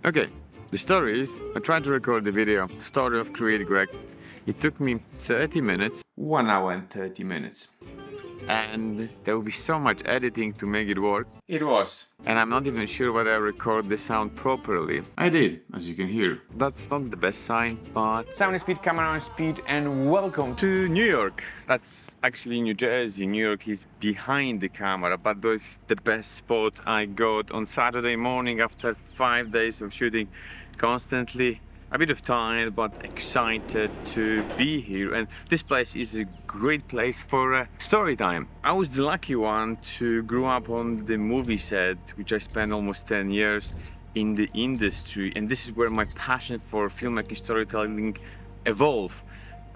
Okay, the story is, I tried to record the video, story of Create Greg. It took me 30 minutes, 1 hour and 30 minutes. And there will be so much editing to make it work. It was. And I'm not even sure whether I record the sound properly. I did, as you can hear. That's not the best sign, but... Sound speed, camera speed, and welcome to New York. That's actually New Jersey. New York is behind the camera, but that's the best spot I got on Saturday morning after 5 days of shooting constantly. A bit of tired, but excited to be here, and this place is a great place for story time. I was the lucky one to grow up on the movie set, which I spent almost 10 years in the industry, and this is where my passion for filmmaking storytelling evolved.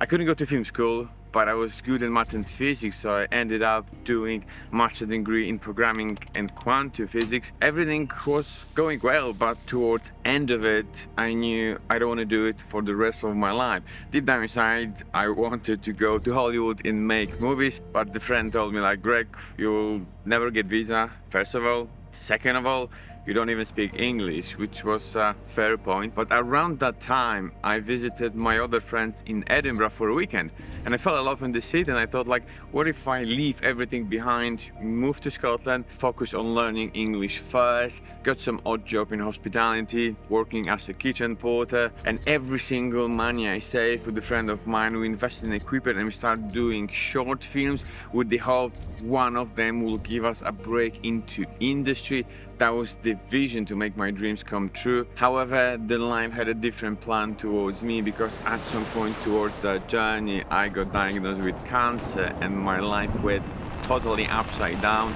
I couldn't go to film school, but I was good in math and physics, so I ended up doing master's degree in programming and quantum physics. Everything was going well, but towards end of it, I knew I don't want to do it for the rest of my life. Deep down inside, I wanted to go to Hollywood and make movies, but the friend told me like, Greg, you'll never get visa, first of all. Second of all, you don't even speak English, which was a fair point. But around that time, I visited my other friends in Edinburgh for a weekend, and I fell in love in the city, and I thought like, what if I leave everything behind, move to Scotland, focus on learning English first, got some odd job in hospitality, working as a kitchen porter, and every single money I saved with a friend of mine, we invested in equipment and we started doing short films with the hope one of them will give us a break into industry. That was the vision to make my dreams come true. However, the life had a different plan towards me, because at some point towards that journey, I got diagnosed with cancer and my life went totally upside down.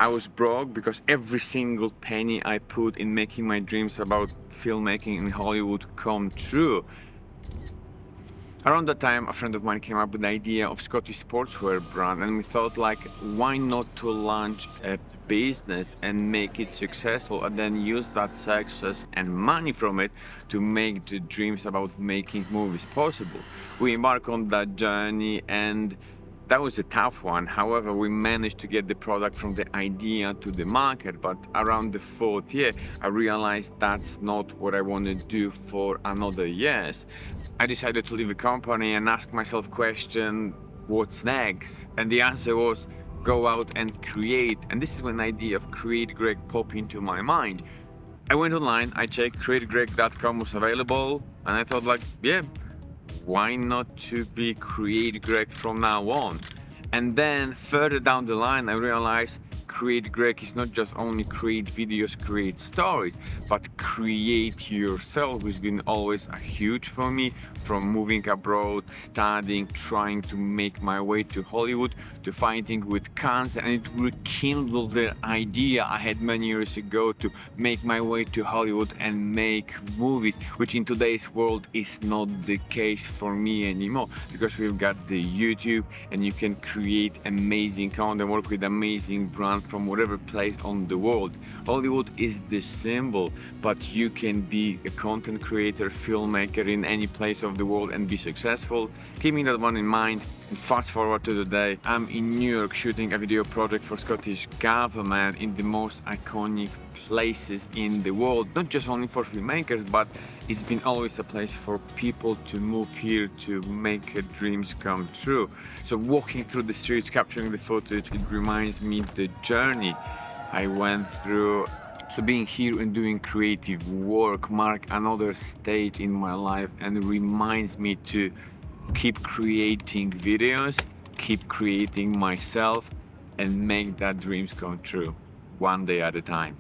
I was broke because every single penny I put in making my dreams about filmmaking in Hollywood come true. Around that time, a friend of mine came up with the idea of Scottish sportswear brand, and we thought like, why not to launch a business and make it successful, and then use that success and money from it to make the dreams about making movies possible. We embarked on that journey, and that was a tough one. However, we managed to get the product from the idea to the market, but around the 4th year, I realized that's not what I want to do for another years. I decided to leave the company and ask myself question, what's next? And the answer was, go out and create. And this is when the idea of Create Greg popped into my mind. I went online, I checked, creategreg.com was available, and I thought like, yeah, why not to be Create Greg from now on? And then further down the line, I realized Create Greg is not just only create videos, create stories, but create yourself, which has been always a huge for me, from moving abroad, studying, trying to make my way to Hollywood, to fighting with cancer, and it rekindled the idea I had many years ago to make my way to Hollywood and make movies, which in today's world is not the case for me anymore, because we've got the YouTube and you can create amazing content, work with amazing brands from whatever place on the world. Hollywood is the symbol, but you can be a content creator, filmmaker in any place of the world and be successful. Keeping that one in mind, and fast forward to today, I'm in New York shooting a video project for Scottish government in the most iconic places in the world, not just only for filmmakers, but it's been always a place for people to move here to make their dreams come true. So walking through the streets, capturing the footage, it reminds me the journey I went through. So being here and doing creative work mark another stage in my life, and reminds me to keep creating videos, keep creating myself, and make that dreams come true, one day at a time.